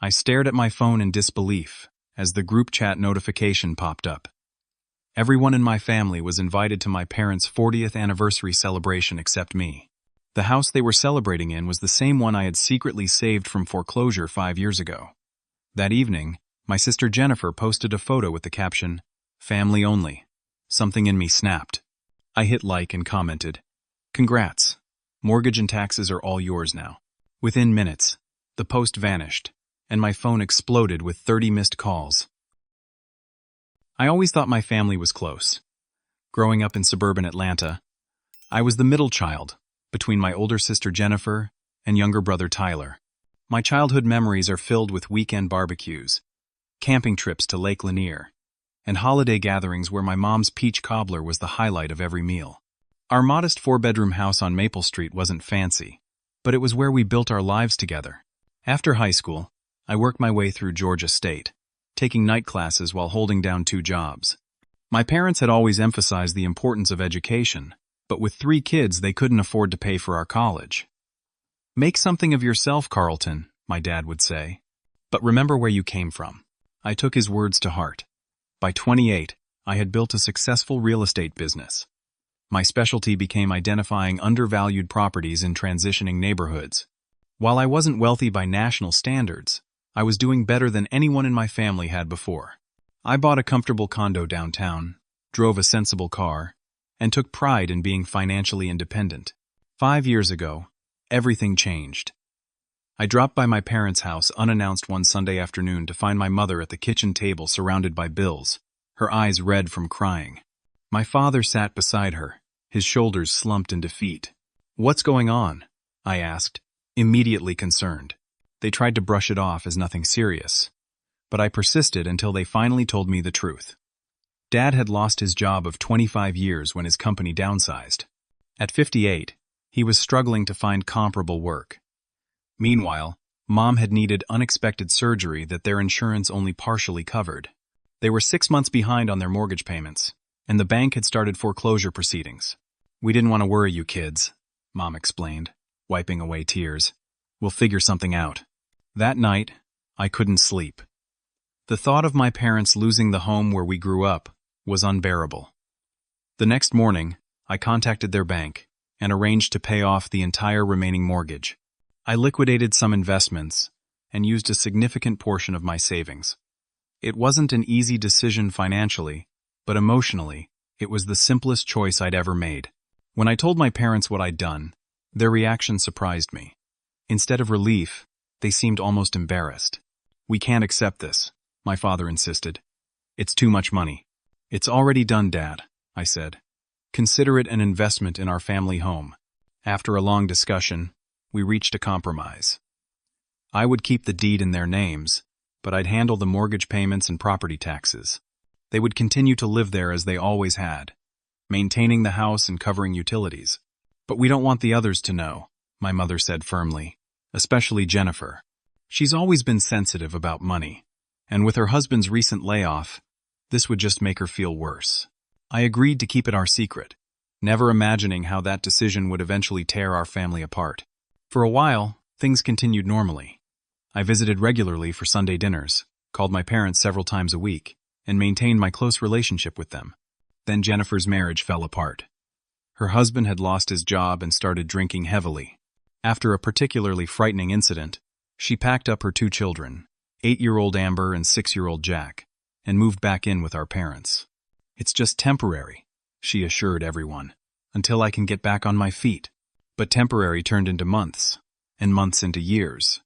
I stared at my phone in disbelief as the group chat notification popped up. Everyone in my family was invited to my parents' 40th anniversary celebration except me. The house they were celebrating in was the same one I had secretly saved from foreclosure 5 years ago. That evening, my sister Jennifer posted a photo with the caption, "Family only." Something in me snapped. I hit like and commented, "Congrats. Mortgage and taxes are all yours now." Within minutes, the post vanished, and my phone exploded with 30 missed calls. I always thought my family was close. Growing up in suburban Atlanta, I was the middle child between my older sister Jennifer and younger brother Tyler. My childhood memories are filled with weekend barbecues, camping trips to Lake Lanier, and holiday gatherings where my mom's peach cobbler was the highlight of every meal. Our modest 4-bedroom house on Maple Street wasn't fancy, but it was where we built our lives together. After high school, I worked my way through Georgia State, taking night classes while holding down 2 jobs. My parents had always emphasized the importance of education, but with 3 kids they couldn't afford to pay for our college. "Make something of yourself, Carlton," my dad would say. "But remember where you came from." I took his words to heart. By 28, I had built a successful real estate business. My specialty became identifying undervalued properties in transitioning neighborhoods. While I wasn't wealthy by national standards, I was doing better than anyone in my family had before. I bought a comfortable condo downtown, drove a sensible car, and took pride in being financially independent. 5 years ago, everything changed. I dropped by my parents' house unannounced one Sunday afternoon to find my mother at the kitchen table surrounded by bills, her eyes red from crying. My father sat beside her, his shoulders slumped in defeat. "What's going on?" I asked, immediately concerned. They tried to brush it off as nothing serious, but I persisted until they finally told me the truth. Dad had lost his job of 25 years when his company downsized. At 58, he was struggling to find comparable work. Meanwhile, Mom had needed unexpected surgery that their insurance only partially covered. They were 6 months behind on their mortgage payments, and the bank had started foreclosure proceedings. "We didn't want to worry you kids," Mom explained, wiping away tears. "We'll figure something out." That night, I couldn't sleep. The thought of my parents losing the home where we grew up was unbearable. The next morning, I contacted their bank and arranged to pay off the entire remaining mortgage. I liquidated some investments and used a significant portion of my savings. It wasn't an easy decision financially, but emotionally, it was the simplest choice I'd ever made. When I told my parents what I'd done, their reaction surprised me. Instead of relief, they seemed almost embarrassed. "We can't accept this," my father insisted. "It's too much money." "It's already done, Dad," I said. "Consider it an investment in our family home." After a long discussion, we reached a compromise. I would keep the deed in their names, but I'd handle the mortgage payments and property taxes. They would continue to live there as they always had, maintaining the house and covering utilities. "But we don't want the others to know," my mother said firmly, especially Jennifer. She's always been sensitive about money, and with her husband's recent layoff, this would just make her feel worse. I agreed to keep it our secret, never imagining how that decision would eventually tear our family apart. For a while, things continued normally. I visited regularly for Sunday dinners, called my parents several times a week, and maintained my close relationship with them. Then Jennifer's marriage fell apart. Her husband had lost his job and started drinking heavily. After a particularly frightening incident, she packed up her 2 children, 8-year-old Amber and 6-year-old Jack, and moved back in with our parents. "It's just temporary," she assured everyone, "until I can get back on my feet." But temporary turned into months, and months into years.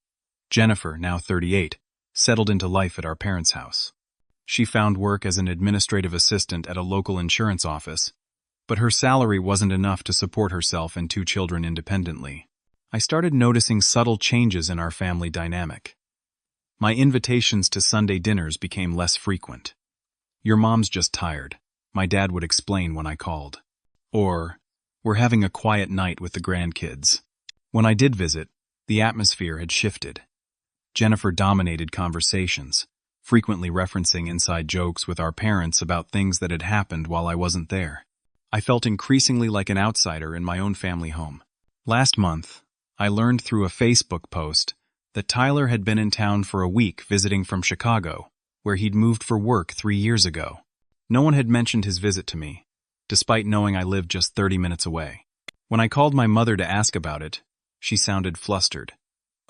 Jennifer, now 38, settled into life at our parents' house. She found work as an administrative assistant at a local insurance office, but her salary wasn't enough to support herself and 2 children independently. I started noticing subtle changes in our family dynamic. My invitations to Sunday dinners became less frequent. "Your mom's just tired," my dad would explain when I called. Or, "We're having a quiet night with the grandkids." When I did visit, the atmosphere had shifted. Jennifer dominated conversations, frequently referencing inside jokes with our parents about things that had happened while I wasn't there. I felt increasingly like an outsider in my own family home. Last month, I learned through a Facebook post that Tyler had been in town for a week visiting from Chicago, where he'd moved for work 3 years ago. No one had mentioned his visit to me, despite knowing I lived just 30 minutes away. When I called my mother to ask about it, she sounded flustered.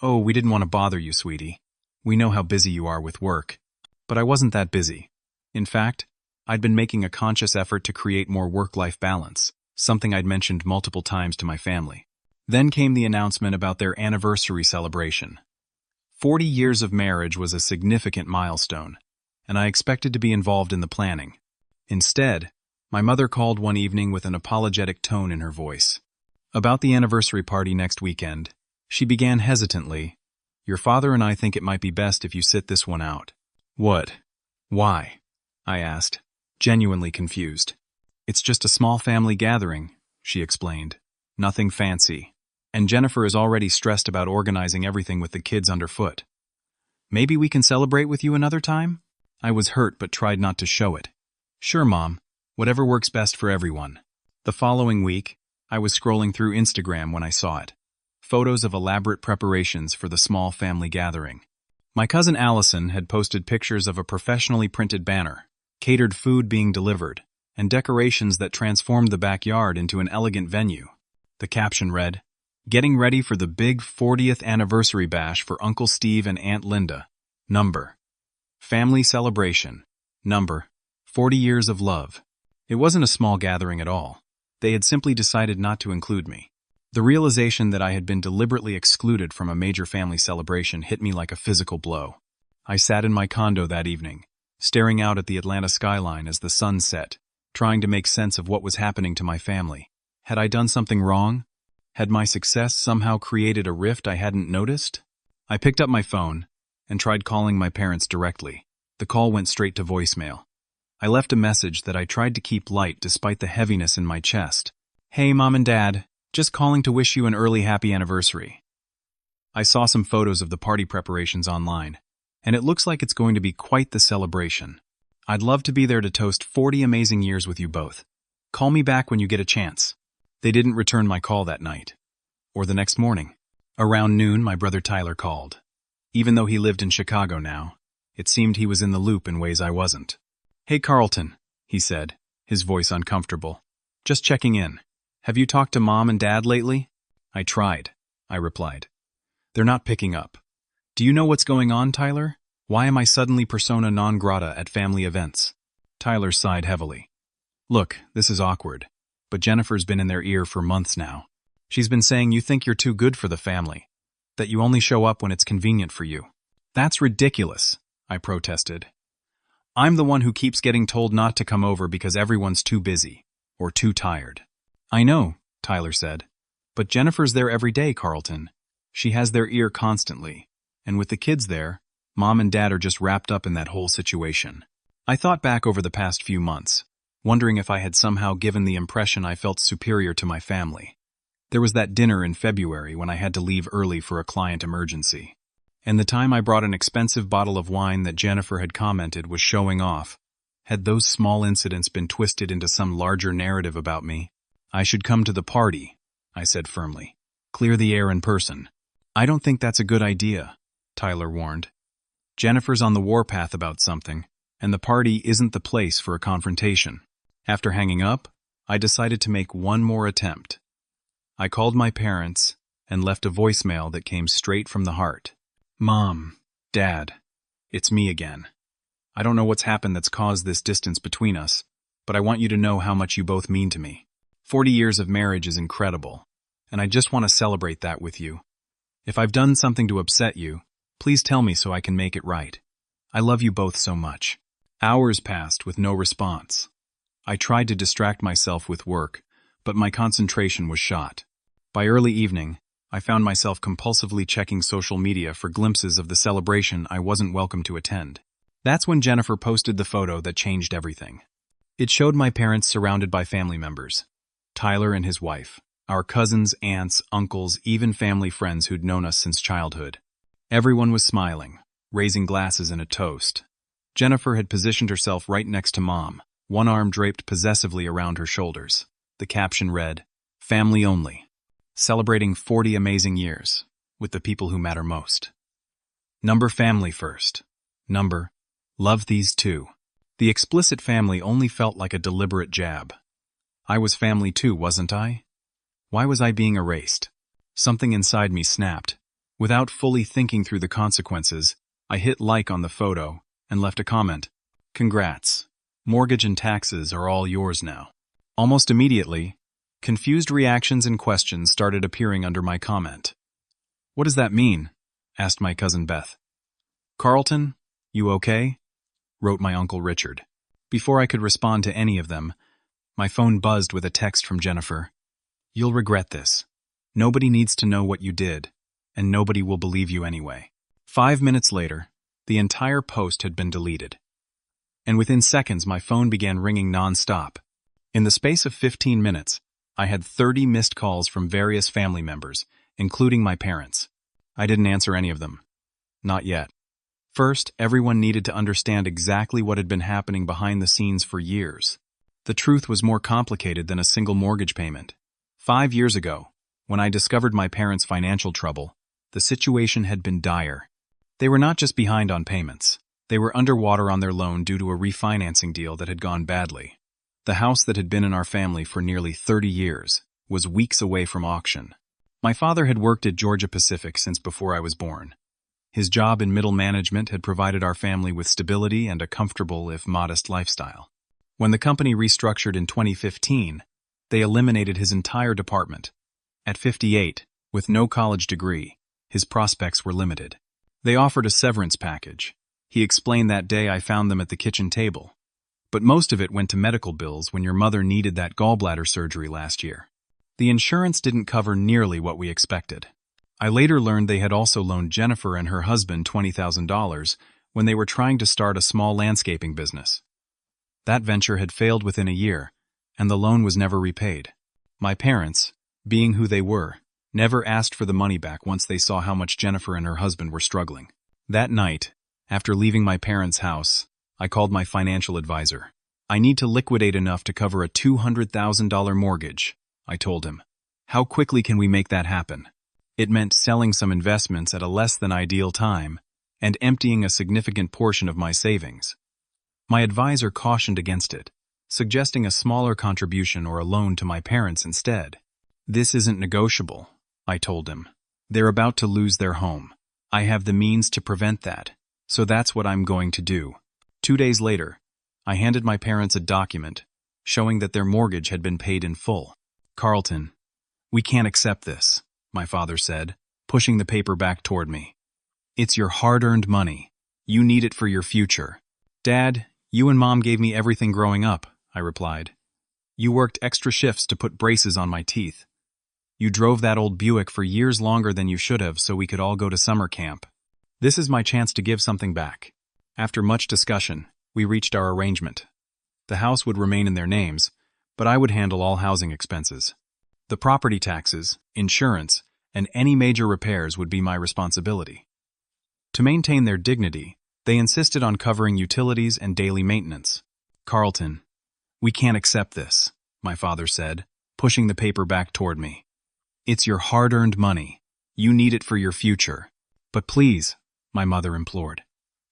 "Oh, we didn't want to bother you, sweetie. We know how busy you are with work." But I wasn't that busy. In fact, I'd been making a conscious effort to create more work-life balance, something I'd mentioned multiple times to my family. Then came the announcement about their anniversary celebration. 40 years of marriage was a significant milestone, and I expected to be involved in the planning. Instead, my mother called one evening with an apologetic tone in her voice. About the anniversary party next weekend, she began hesitantly, "Your father and I think it might be best if you sit this one out." "What? Why?" I asked, genuinely confused. "It's just a small family gathering," she explained. "Nothing fancy. And Jennifer is already stressed about organizing everything with the kids underfoot. Maybe we can celebrate with you another time?" I was hurt but tried not to show it. "Sure, Mom. Whatever works best for everyone." The following week, I was scrolling through Instagram when I saw it. Photos of elaborate preparations for the small family gathering. My cousin Allison had posted pictures of a professionally printed banner, catered food being delivered, and decorations that transformed the backyard into an elegant venue. The caption read, "Getting ready for the big 40th anniversary bash for Uncle Steve and Aunt Linda. Number. Family celebration. Number. 40 years of love." It wasn't a small gathering at all. They had simply decided not to include me. The realization that I had been deliberately excluded from a major family celebration hit me like a physical blow. I sat in my condo that evening, staring out at the Atlanta skyline as the sun set, trying to make sense of what was happening to my family. Had I done something wrong? Had my success somehow created a rift I hadn't noticed? I picked up my phone and tried calling my parents directly. The call went straight to voicemail. I left a message that I tried to keep light despite the heaviness in my chest. "Hey, Mom and Dad, just calling to wish you an early happy anniversary." I saw some photos of the party preparations online, and it looks like it's going to be quite the celebration. I'd love to be there to toast 40 amazing years with you both. Call me back when you get a chance. They didn't return my call that night, or the next morning. Around noon, my brother Tyler called. Even though he lived in Chicago now, it seemed he was in the loop in ways I wasn't. "Hey, Carlton," he said, his voice uncomfortable. "Just checking in. Have you talked to Mom and Dad lately?" "I tried," I replied. "They're not picking up. Do you know what's going on, Tyler? Why am I suddenly persona non grata at family events?" Tyler sighed heavily. "Look, this is awkward, but Jennifer's been in their ear for months now. She's been saying you think you're too good for the family, that you only show up when it's convenient for you." "That's ridiculous," I protested. "I'm the one who keeps getting told not to come over because everyone's too busy, or too tired." "I know," Tyler said, "but Jennifer's there every day, Carlton. She has their ear constantly, and with the kids there, Mom and Dad are just wrapped up in that whole situation." I thought back over the past few months, wondering if I had somehow given the impression I felt superior to my family. There was that dinner in February when I had to leave early for a client emergency. And the time I brought an expensive bottle of wine that Jennifer had commented was showing off. Had those small incidents been twisted into some larger narrative about me? "I should come to the party," I said firmly. "Clear the air in person." "I don't think that's a good idea," Tyler warned. "Jennifer's on the warpath about something, and the party isn't the place for a confrontation." After hanging up, I decided to make one more attempt. I called my parents and left a voicemail that came straight from the heart. "Mom, Dad, it's me again. I don't know what's happened that's caused this distance between us, but I want you to know how much you both mean to me. 40 years of marriage is incredible, and I just want to celebrate that with you. If I've done something to upset you, please tell me so I can make it right. I love you both so much." Hours passed with no response. I tried to distract myself with work, but my concentration was shot. By early evening, I found myself compulsively checking social media for glimpses of the celebration I wasn't welcome to attend. That's when Jennifer posted the photo that changed everything. It showed my parents surrounded by family members. Tyler and his wife, our cousins, aunts, uncles, even family friends who'd known us since childhood. Everyone was smiling, raising glasses in a toast. Jennifer had positioned herself right next to Mom, one arm draped possessively around her shoulders. The caption read, "Family only. Celebrating 40 amazing years with the people who matter most." Number family first. Number, love these two. The explicit family only felt like a deliberate jab. I was family too, wasn't I? Why was I being erased? Something inside me snapped. Without fully thinking through the consequences, I hit like on the photo and left a comment. Congrats. Mortgage and taxes are all yours now. Almost immediately, confused reactions and questions started appearing under my comment. What does that mean? Asked my cousin Beth. Carlton, you okay? Wrote my Uncle Richard. Before I could respond to any of them, my phone buzzed with a text from Jennifer. You'll regret this. Nobody needs to know what you did, and nobody will believe you anyway. 5 minutes later, the entire post had been deleted. And within seconds, my phone began ringing non-stop. In the space of 15 minutes, I had 30 missed calls from various family members, including my parents. I didn't answer any of them. Not yet. First, everyone needed to understand exactly what had been happening behind the scenes for years. The truth was more complicated than a single mortgage payment. 5 years ago, when I discovered my parents' financial trouble, the situation had been dire. They were not just behind on payments. They were underwater on their loan due to a refinancing deal that had gone badly. The house that had been in our family for nearly 30 years was weeks away from auction. My father had worked at Georgia Pacific since before I was born. His job in middle management had provided our family with stability and a comfortable, if modest, lifestyle. When the company restructured in 2015, they eliminated his entire department. At 58, with no college degree, his prospects were limited. They offered a severance package. He explained that day I found them at the kitchen table. But most of it went to medical bills when your mother needed that gallbladder surgery last year. The insurance didn't cover nearly what we expected. I later learned they had also loaned Jennifer and her husband $20,000 when they were trying to start a small landscaping business. That venture had failed within a year, and the loan was never repaid. My parents, being who they were, never asked for the money back once they saw how much Jennifer and her husband were struggling. That night, after leaving my parents' house, I called my financial advisor. I need to liquidate enough to cover a $200,000 mortgage, I told him. How quickly can we make that happen? It meant selling some investments at a less than ideal time and emptying a significant portion of my savings. My advisor cautioned against it, suggesting a smaller contribution or a loan to my parents instead. This isn't negotiable, I told him. They're about to lose their home. I have the means to prevent that, so that's what I'm going to do. 2 days later, I handed my parents a document showing that their mortgage had been paid in full. Carlton, we can't accept this, my father said, pushing the paper back toward me. It's your hard-earned money. You need it for your future. Dad, you and Mom gave me everything growing up, I replied. You worked extra shifts to put braces on my teeth. You drove that old Buick for years longer than you should have so we could all go to summer camp. This is my chance to give something back. After much discussion, we reached our arrangement. The house would remain in their names, but I would handle all housing expenses. The property taxes, insurance, and any major repairs would be my responsibility. To maintain their dignity, they insisted on covering utilities and daily maintenance. Carlton, we can't accept this, my father said, pushing the paper back toward me. It's your hard-earned money. You need it for your future. But please, my mother implored,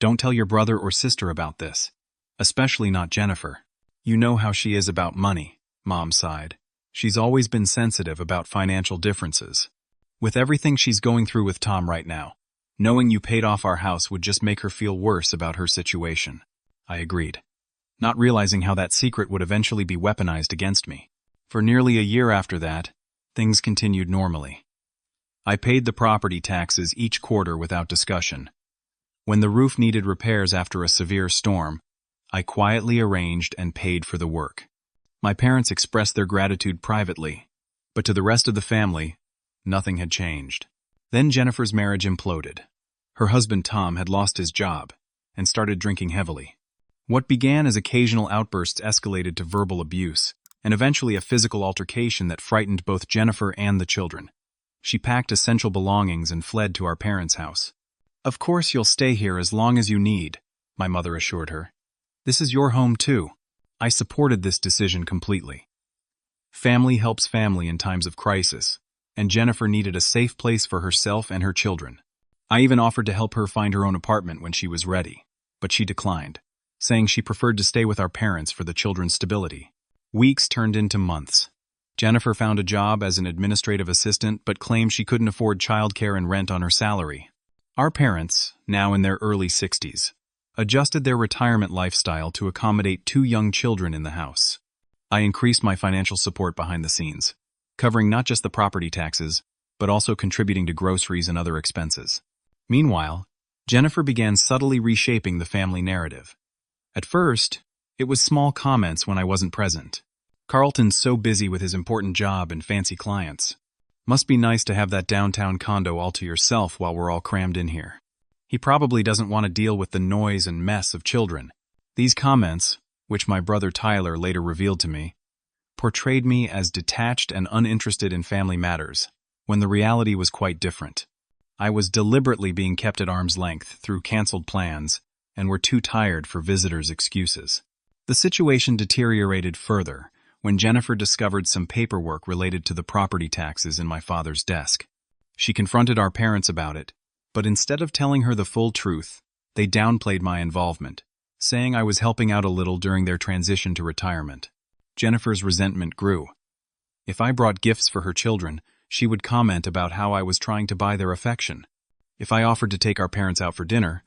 don't tell your brother or sister about this, especially not Jennifer. You know how she is about money, Mom sighed. She's always been sensitive about financial differences. With everything she's going through with Tom right now, knowing you paid off our house would just make her feel worse about her situation. I agreed, not realizing how that secret would eventually be weaponized against me. For nearly a year after that, things continued normally. I paid the property taxes each quarter without discussion. When the roof needed repairs after a severe storm, I quietly arranged and paid for the work. My parents expressed their gratitude privately, but to the rest of the family, nothing had changed. Then Jennifer's marriage imploded. Her husband Tom had lost his job and started drinking heavily. What began as occasional outbursts escalated to verbal abuse, and eventually a physical altercation that frightened both Jennifer and the children. She packed essential belongings and fled to our parents' house. Of course you'll stay here as long as you need, my mother assured her. This is your home too. I supported this decision completely. Family helps family in times of crisis, and Jennifer needed a safe place for herself and her children. I even offered to help her find her own apartment when she was ready, but she declined, saying she preferred to stay with our parents for the children's stability. Weeks turned into months. Jennifer found a job as an administrative assistant but claimed she couldn't afford childcare and rent on her salary. Our parents, now in their early 60s, adjusted their retirement lifestyle to accommodate 2 young children in the house. I increased my financial support behind the scenes, covering not just the property taxes, but also contributing to groceries and other expenses. Meanwhile, Jennifer began subtly reshaping the family narrative. At first, it was small comments when I wasn't present. "Carlton's so busy with his important job and fancy clients. Must be nice to have that downtown condo all to yourself while we're all crammed in here. He probably doesn't want to deal with the noise and mess of children." These comments, which my brother Tyler later revealed to me, portrayed me as detached and uninterested in family matters, when the reality was quite different. I was deliberately being kept at arm's length through canceled plans and were too tired for visitors' excuses. The situation deteriorated further when Jennifer discovered some paperwork related to the property taxes in my father's desk. She confronted our parents about it, but instead of telling her the full truth, they downplayed my involvement, saying I was helping out a little during their transition to retirement. Jennifer's resentment grew. If I brought gifts for her children, she would comment about how I was trying to buy their affection. If I offered to take our parents out for dinner,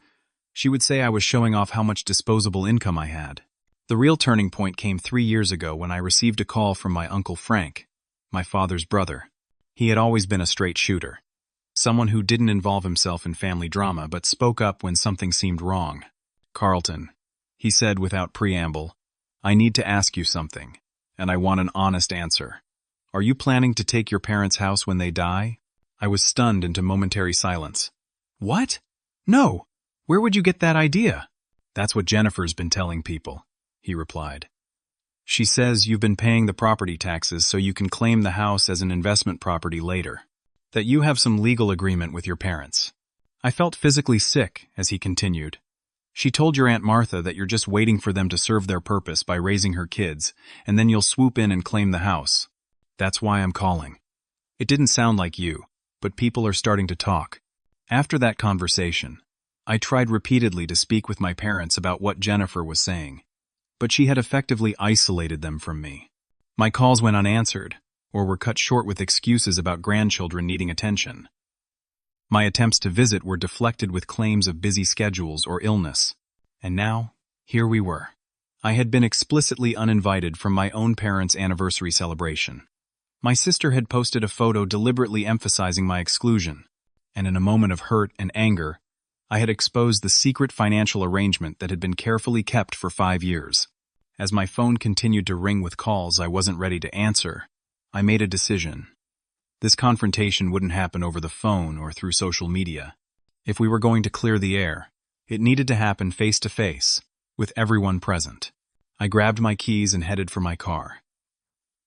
she would say I was showing off how much disposable income I had. The real turning point came 3 years ago when I received a call from my Uncle Frank, my father's brother. He had always been a straight shooter, someone who didn't involve himself in family drama but spoke up when something seemed wrong. "Carlton," he said without preamble, "I need to ask you something, and I want an honest answer. Are you planning to take your parents' house when they die?" I was stunned into momentary silence. "What? No! Where would you get that idea?" "That's what Jennifer's been telling people," he replied. "She says you've been paying the property taxes so you can claim the house as an investment property later. That you have some legal agreement with your parents." I felt physically sick as he continued. "She told your Aunt Martha that you're just waiting for them to serve their purpose by raising her kids, and then you'll swoop in and claim the house. That's why I'm calling." It didn't sound like you, but people are starting to talk. After that conversation, I tried repeatedly to speak with my parents about what Jennifer was saying, but she had effectively isolated them from me. My calls went unanswered, or were cut short with excuses about grandchildren needing attention. My attempts to visit were deflected with claims of busy schedules or illness. And now, here we were. I had been explicitly uninvited from my own parents' anniversary celebration. My sister had posted a photo deliberately emphasizing my exclusion, and in a moment of hurt and anger, I had exposed the secret financial arrangement that had been carefully kept for 5 years. As my phone continued to ring with calls I wasn't ready to answer, I made a decision. This confrontation wouldn't happen over the phone or through social media. If we were going to clear the air, it needed to happen face to face, with everyone present. I grabbed my keys and headed for my car.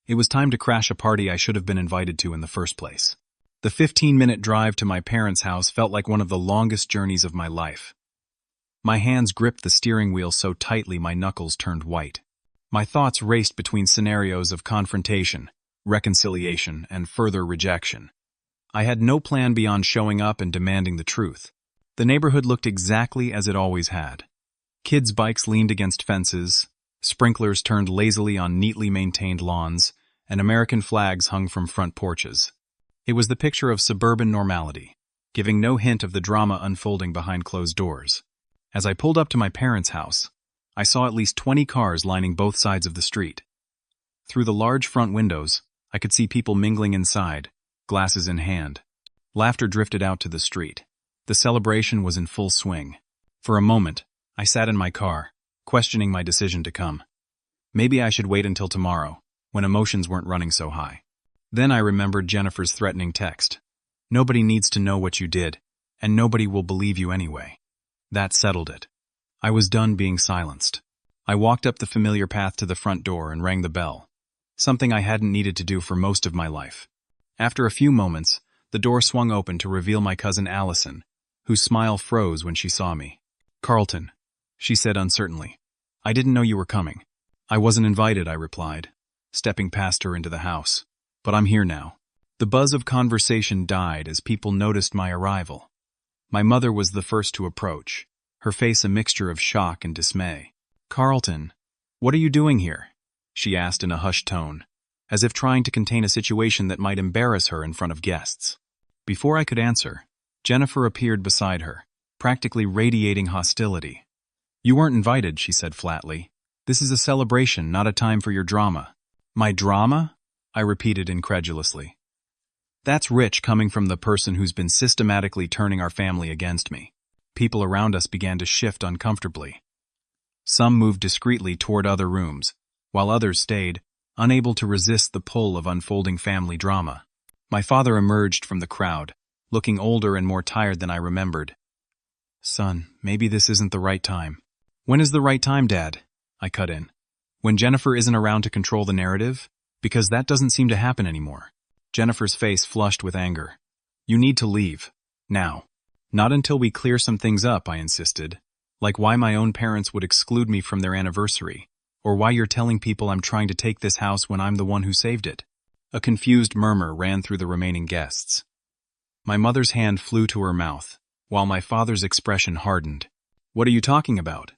It was time to crash a party I should have been invited to in the first place. The 15-minute drive to my parents' house felt like one of the longest journeys of my life. My hands gripped the steering wheel so tightly my knuckles turned white. My thoughts raced between scenarios of confrontation, reconciliation, and further rejection. I had no plan beyond showing up and demanding the truth. The neighborhood looked exactly as it always had. Kids' bikes leaned against fences, sprinklers turned lazily on neatly maintained lawns, and American flags hung from front porches. It was the picture of suburban normality, giving no hint of the drama unfolding behind closed doors. As I pulled up to my parents' house, I saw at least 20 cars lining both sides of the street. Through the large front windows, I could see people mingling inside, glasses in hand. Laughter drifted out to the street. The celebration was in full swing. For a moment, I sat in my car, questioning my decision to come. Maybe I should wait until tomorrow, when emotions weren't running so high. Then I remembered Jennifer's threatening text. "Nobody needs to know what you did, and nobody will believe you anyway." That settled it. I was done being silenced. I walked up the familiar path to the front door and rang the bell, something I hadn't needed to do for most of my life. After a few moments, the door swung open to reveal my cousin Allison, whose smile froze when she saw me. "Carlton," she said uncertainly. "I didn't know you were coming." "I wasn't invited," I replied, stepping past her into the house. "But I'm here now." The buzz of conversation died as people noticed my arrival. My mother was the first to approach, her face a mixture of shock and dismay. "Carlton, what are you doing here?" she asked in a hushed tone, as if trying to contain a situation that might embarrass her in front of guests. Before I could answer, Jennifer appeared beside her, practically radiating hostility. "You weren't invited," she said flatly. "This is a celebration, not a time for your drama." "My drama?" I repeated incredulously. "That's rich coming from the person who's been systematically turning our family against me." People around us began to shift uncomfortably. Some moved discreetly toward other rooms, while others stayed, unable to resist the pull of unfolding family drama. My father emerged from the crowd, looking older and more tired than I remembered. "Son, maybe this isn't the right time." "When is the right time, Dad?" I cut in. "When Jennifer isn't around to control the narrative? Because that doesn't seem to happen anymore." Jennifer's face flushed with anger. "You need to leave. Now." "Not until we clear some things up," I insisted. "Like why my own parents would exclude me from their anniversary, or why you're telling people I'm trying to take this house when I'm the one who saved it." A confused murmur ran through the remaining guests. My mother's hand flew to her mouth, while my father's expression hardened. "What are you talking about?"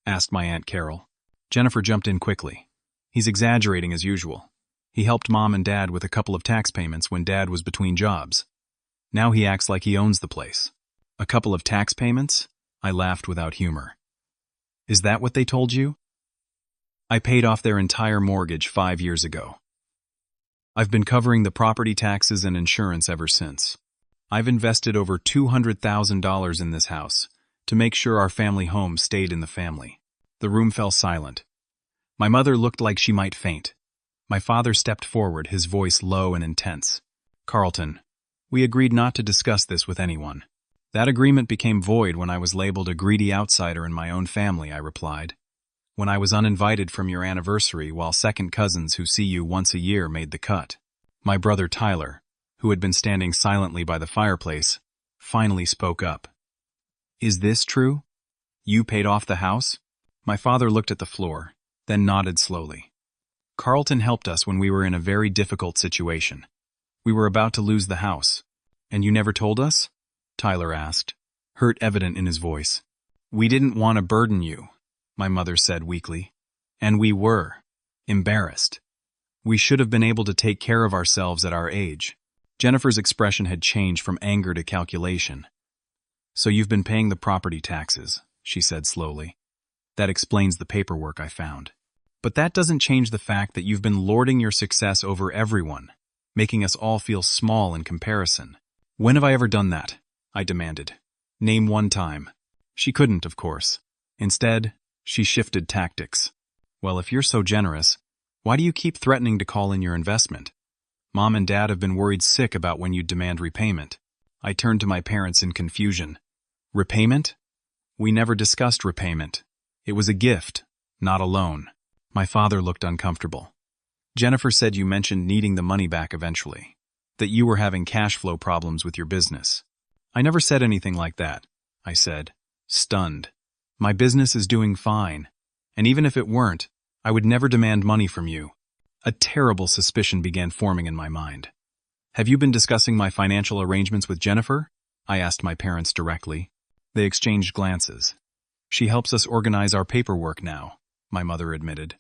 asked my Aunt Carol. Jennifer jumped in quickly. "He's exaggerating as usual. He helped Mom and Dad with a couple of tax payments when Dad was between jobs. Now he acts like he owns the place." "A couple of tax payments?" I laughed without humor. "Is that what they told you?" "I paid off their entire mortgage 5 years ago. I've been covering the property taxes and insurance ever since. I've invested over $200,000 in this house to make sure our family home stayed in the family." The room fell silent. My mother looked like she might faint. My father stepped forward, his voice low and intense. "Carlton, we agreed not to discuss this with anyone." "That agreement became void when I was labeled a greedy outsider in my own family," I replied. "When I was uninvited from your anniversary while second cousins who see you once a year made the cut." My brother Tyler, who had been standing silently by the fireplace, finally spoke up. "Is this true? You paid off the house?" My father looked at the floor, then nodded slowly. "Carlton helped us when we were in a very difficult situation. We were about to lose the house. And you never told us?" Tyler asked, hurt evident in his voice. "We didn't want to burden you," my mother said weakly. "And we were embarrassed. We should have been able to take care of ourselves at our age." Jennifer's expression had changed from anger to calculation. "So you've been paying the property taxes," she said slowly. "That explains the paperwork I found. But that doesn't change the fact that you've been lording your success over everyone, making us all feel small in comparison." "When have I ever done that?" I demanded. "Name one time." She couldn't, of course. Instead, she shifted tactics. "Well, if you're so generous, why do you keep threatening to call in your investment? Mom and Dad have been worried sick about when you'd demand repayment." I turned to my parents in confusion. "Repayment? We never discussed repayment. It was a gift, not a loan." My father looked uncomfortable. "Jennifer said you mentioned needing the money back eventually, that you were having cash flow problems with your business." "I never said anything like that," I said, stunned. "My business is doing fine, and even if it weren't, I would never demand money from you." A terrible suspicion began forming in my mind. "Have you been discussing my financial arrangements with Jennifer?" I asked my parents directly. They exchanged glances. "She helps us organize our paperwork now," my mother admitted.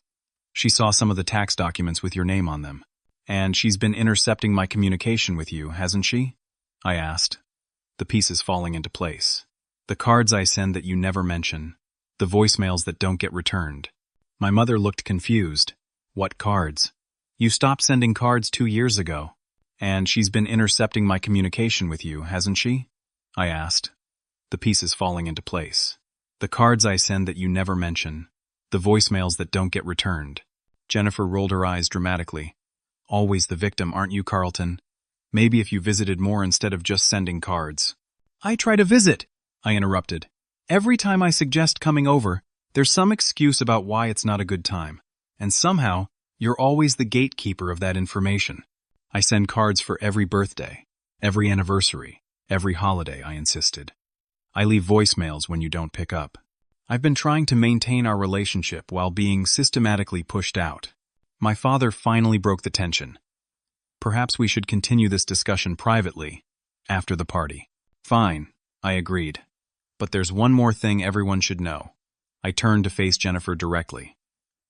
"She saw some of the tax documents with your name on them. And she's been intercepting my communication with you, hasn't she?" I asked, the pieces falling into place. "The cards I send that you never mention, the voicemails that don't get returned." My mother looked confused. "What cards?" "You stopped sending cards 2 years ago. And she's been intercepting my communication with you, hasn't she?" I asked, the pieces falling into place. "The cards I send that you never mention, the voicemails that don't get returned." Jennifer rolled her eyes dramatically. "Always the victim, aren't you, Carlton? Maybe if you visited more instead of just sending cards." "I try to visit," I interrupted. "Every time I suggest coming over, there's some excuse about why it's not a good time. And somehow, you're always the gatekeeper of that information." "I send cards for every birthday, every anniversary, every holiday," I insisted. "I leave voicemails when you don't pick up. I've been trying to maintain our relationship while being systematically pushed out." My father finally broke the tension. "Perhaps we should continue this discussion privately, after the party." "Fine," I agreed. But there's one more thing everyone should know. I turned to face Jennifer directly.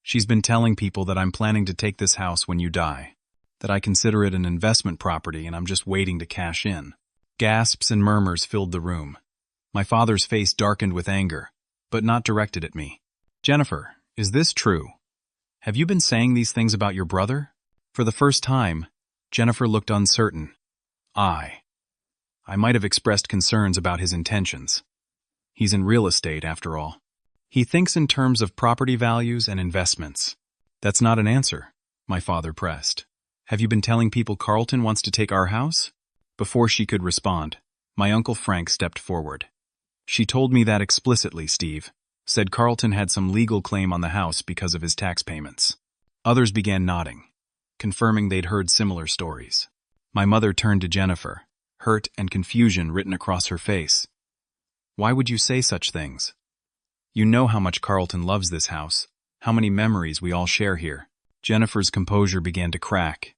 She's been telling people that I'm planning to take this house when you die, that I consider it an investment property and I'm just waiting to cash in. Gasps and murmurs filled the room. My father's face darkened with anger, but not directed at me. Jennifer, is this true? Have you been saying these things about your brother? For the first time, Jennifer looked uncertain. I might have expressed concerns about his intentions. He's in real estate, after all. He thinks in terms of property values and investments. That's not an answer, my father pressed. Have you been telling people Carlton wants to take our house? Before she could respond, my Uncle Frank stepped forward. She told me that explicitly, Steve. Said Carlton had some legal claim on the house because of his tax payments. Others began nodding, confirming they'd heard similar stories. My mother turned to Jennifer, hurt and confusion written across her face. Why would you say such things? You know how much Carlton loves this house, how many memories we all share here. Jennifer's composure began to crack.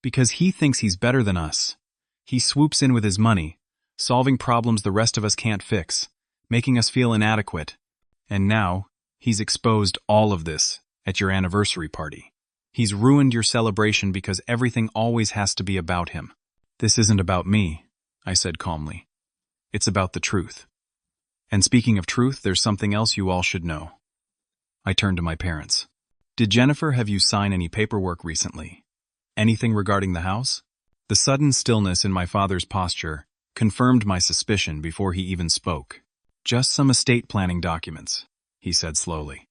Because he thinks he's better than us. He swoops in with his money, solving problems the rest of us can't fix, making us feel inadequate. And now, he's exposed all of this at your anniversary party. He's ruined your celebration because everything always has to be about him. This isn't about me, I said calmly. It's about the truth. And speaking of truth, there's something else you all should know. I turned to my parents. Did Jennifer have you sign any paperwork recently? Anything regarding the house? The sudden stillness in my father's posture confirmed my suspicion before he even spoke. Just some estate planning documents, he said slowly.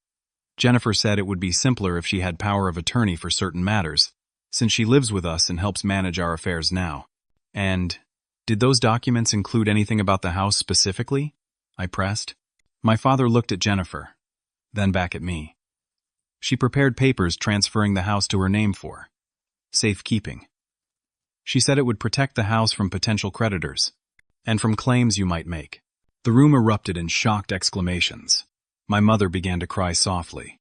Jennifer said it would be simpler if she had power of attorney for certain matters, since she lives with us and helps manage our affairs now. And did those documents include anything about the house specifically? I pressed. My father looked at Jennifer, then back at me. She prepared papers transferring the house to her name for safekeeping. She said it would protect the house from potential creditors and from claims you might make. The room erupted in shocked exclamations. My mother began to cry softly.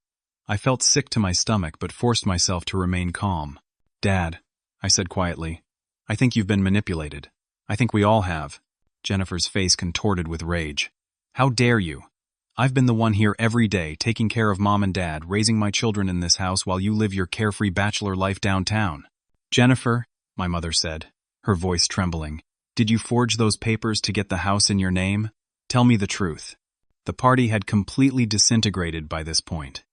I felt sick to my stomach but forced myself to remain calm. Dad, I said quietly, I think you've been manipulated. I think we all have. Jennifer's face contorted with rage. How dare you? I've been the one here every day, taking care of Mom and Dad, raising my children in this house while you live your carefree bachelor life downtown. Jennifer, my mother said, her voice trembling, did you forge those papers to get the house in your name? Tell me the truth. The party had completely disintegrated by this point.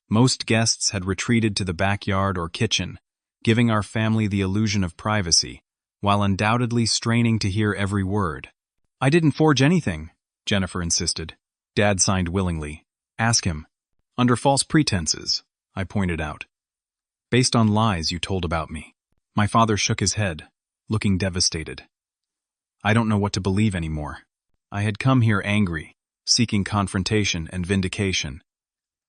Most guests had retreated to the backyard or kitchen, giving our family the illusion of privacy, while undoubtedly straining to hear every word. I didn't forge anything, Jennifer insisted. Dad signed willingly. Ask him. Under false pretenses, I pointed out. Based on lies you told about me. My father shook his head, looking devastated. I don't know what to believe anymore. I had come here angry, seeking confrontation and vindication.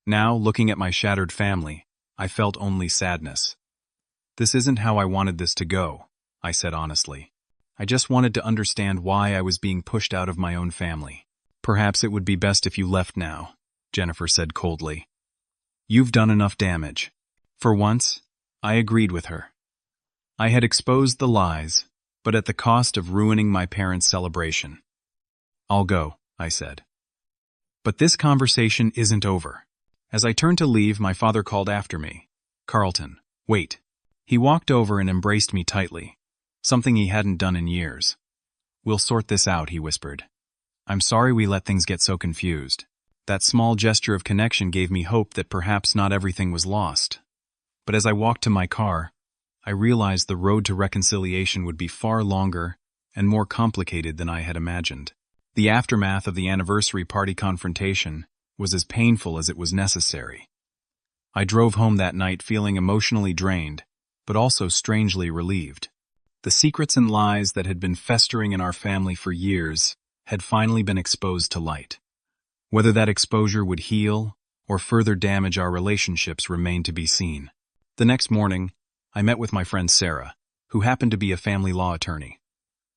Now, looking at my shattered family, I felt only sadness. This isn't how I wanted this to go, I said honestly. I just wanted to understand why I was being pushed out of my own family. Perhaps it would be best if you left now, Jennifer said coldly. You've done enough damage. For once, I agreed with her. I had exposed the lies, but at the cost of ruining my parents' celebration. I'll go, I said. But this conversation isn't over. As I turned to leave, my father called after me. Carlton, wait. He walked over and embraced me tightly, something he hadn't done in years. We'll sort this out, he whispered. I'm sorry we let things get so confused. That small gesture of connection gave me hope that perhaps not everything was lost. But as I walked to my car, I realized the road to reconciliation would be far longer and more complicated than I had imagined. The aftermath of the anniversary party confrontation was as painful as it was necessary. I drove home that night feeling emotionally drained, but also strangely relieved. The secrets and lies that had been festering in our family for years had finally been exposed to light. Whether that exposure would heal or further damage our relationships remained to be seen. The next morning, I met with my friend Sarah, who happened to be a family law attorney.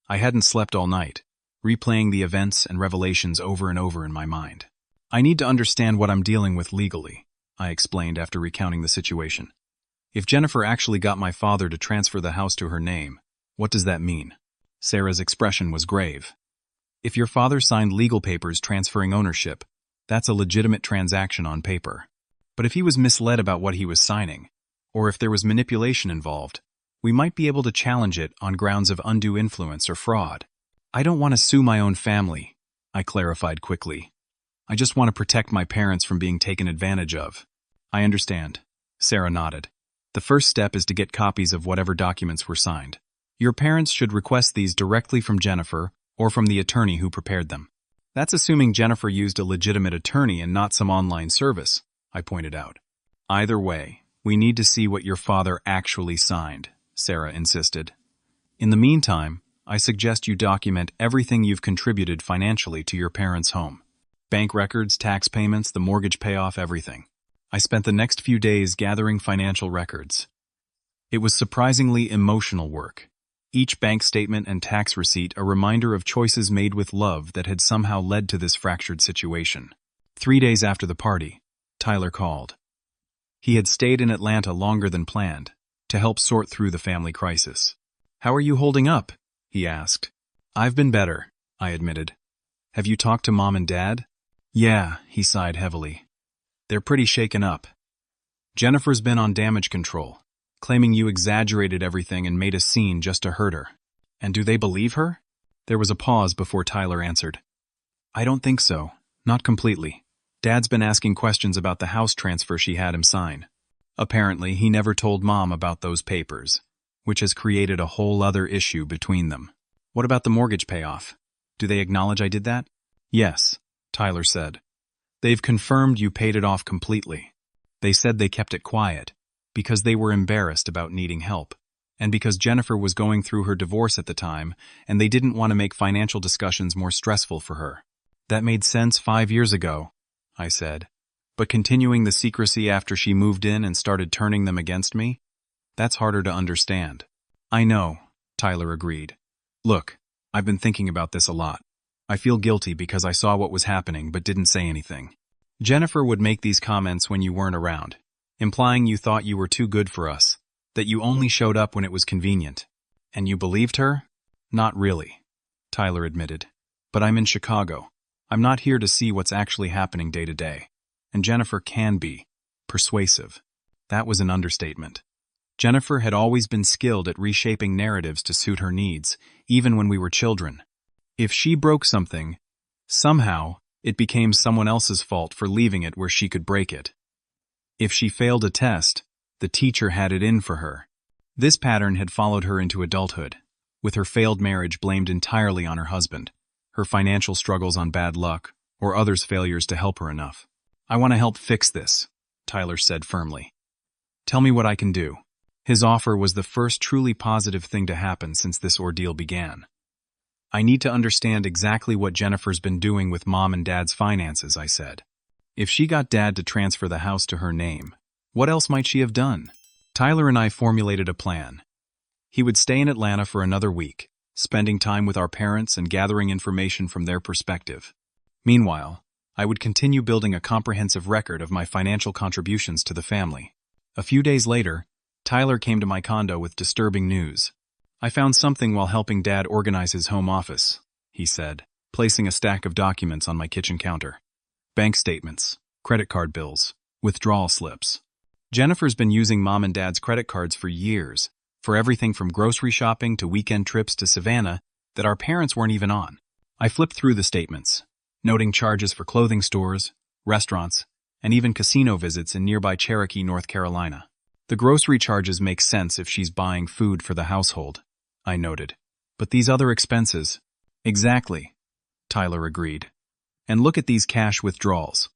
I hadn't slept all night, replaying the events and revelations over and over in my mind. I need to understand what I'm dealing with legally, I explained after recounting the situation. If Jennifer actually got my father to transfer the house to her name, what does that mean? Sarah's expression was grave. If your father signed legal papers transferring ownership, that's a legitimate transaction on paper. But if he was misled about what he was signing, or if there was manipulation involved, we might be able to challenge it on grounds of undue influence or fraud. I don't want to sue my own family, I clarified quickly. I just want to protect my parents from being taken advantage of. I understand, Sarah nodded. The first step is to get copies of whatever documents were signed. Your parents should request these directly from Jennifer or from the attorney who prepared them. That's assuming Jennifer used a legitimate attorney and not some online service, I pointed out. Either way, we need to see what your father actually signed, Sarah insisted. In the meantime, I suggest you document everything you've contributed financially to your parents' home. Bank records, tax payments, the mortgage payoff, everything. I spent the next few days gathering financial records. It was surprisingly emotional work. Each bank statement and tax receipt a reminder of choices made with love that had somehow led to this fractured situation. 3 days after the party, Tyler called. He had stayed in Atlanta longer than planned, to help sort through the family crisis. "How are you holding up?" he asked. "I've been better," I admitted. "Have you talked to Mom and Dad?" "Yeah," he sighed heavily. "They're pretty shaken up. Jennifer's been on damage control, claiming you exaggerated everything and made a scene just to hurt her. And do they believe her?" There was a pause before Tyler answered. "I don't think so. Not completely. Dad's been asking questions about the house transfer she had him sign. Apparently, he never told Mom about those papers, which has created a whole other issue between them." "What about the mortgage payoff? Do they acknowledge I did that?" "Yes," Tyler said. "They've confirmed you paid it off completely. They said they kept it quiet because they were embarrassed about needing help, and because Jennifer was going through her divorce at the time, and they didn't want to make financial discussions more stressful for her." "That made sense 5 years ago," I said. "But continuing the secrecy after she moved in and started turning them against me? That's harder to understand." "I know," Tyler agreed. "Look, I've been thinking about this a lot. I feel guilty because I saw what was happening but didn't say anything. Jennifer would make these comments when you weren't around, implying you thought you were too good for us, that you only showed up when it was convenient. And you believed her?" "Not really," Tyler admitted. "But I'm in Chicago. I'm not here to see what's actually happening day to day. And Jennifer can be persuasive." That was an understatement. Jennifer had always been skilled at reshaping narratives to suit her needs, even when we were children. If she broke something, somehow it became someone else's fault for leaving it where she could break it. If she failed a test, the teacher had it in for her. This pattern had followed her into adulthood, with her failed marriage blamed entirely on her husband, her financial struggles on bad luck, or others' failures to help her enough. "I want to help fix this," Tyler said firmly. "Tell me what I can do." His offer was the first truly positive thing to happen since this ordeal began. "I need to understand exactly what Jennifer's been doing with Mom and Dad's finances," I said. "If she got Dad to transfer the house to her name, what else might she have done?" Tyler and I formulated a plan. He would stay in Atlanta for another week, spending time with our parents and gathering information from their perspective. Meanwhile, I would continue building a comprehensive record of my financial contributions to the family. A few days later, Tyler came to my condo with disturbing news. "I found something while helping Dad organize his home office," he said, placing a stack of documents on my kitchen counter. "Bank statements, credit card bills, withdrawal slips. Jennifer's been using Mom and Dad's credit cards for years, for everything from grocery shopping to weekend trips to Savannah that our parents weren't even on." I flipped through the statements, noting charges for clothing stores, restaurants, and even casino visits in nearby Cherokee, North Carolina. "The grocery charges make sense if she's buying food for the household," I noted. "But these other expenses—" "Exactly," Tyler agreed. "And look at these cash withdrawals.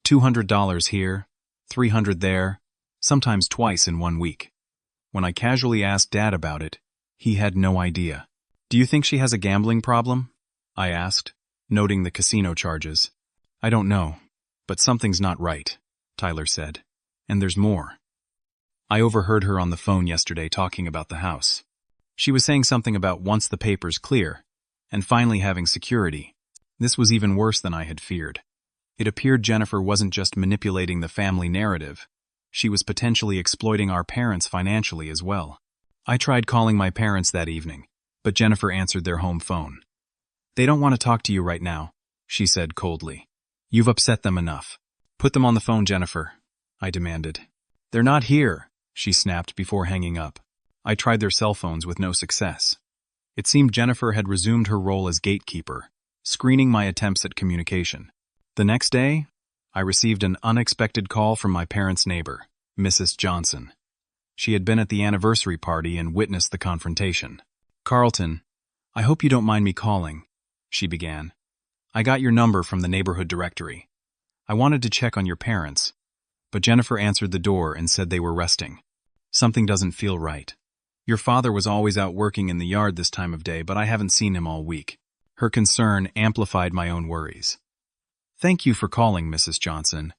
$200 here, $300 there, sometimes twice in 1 week. When I casually asked Dad about it, he had no idea." "Do you think she has a gambling problem?" I asked, noting the casino charges. "I don't know, but something's not right," Tyler said. "And there's more. I overheard her on the phone yesterday talking about the house. She was saying something about once the papers clear, and finally having security. This was even worse than I had feared. It appeared Jennifer wasn't just manipulating the family narrative. She was potentially exploiting our parents financially as well. I tried calling my parents that evening, but Jennifer answered their home phone. They don't want to talk to you right now, she said coldly. You've upset them enough. Put them on the phone, Jennifer, I demanded. They're not here, she snapped before hanging up. I tried their cell phones with no success. It seemed Jennifer had resumed her role as gatekeeper, screening my attempts at communication. The next day, I received an unexpected call from my parents' neighbor, Mrs. Johnson. She had been at the anniversary party and witnessed the confrontation. Carlton, I hope you don't mind me calling, she began. I got your number from the neighborhood directory. I wanted to check on your parents, but Jennifer answered the door and said they were resting. Something doesn't feel right. Your father was always out working in the yard this time of day, but I haven't seen him all week. Her concern amplified my own worries. Thank you for calling, Mrs. Johnson.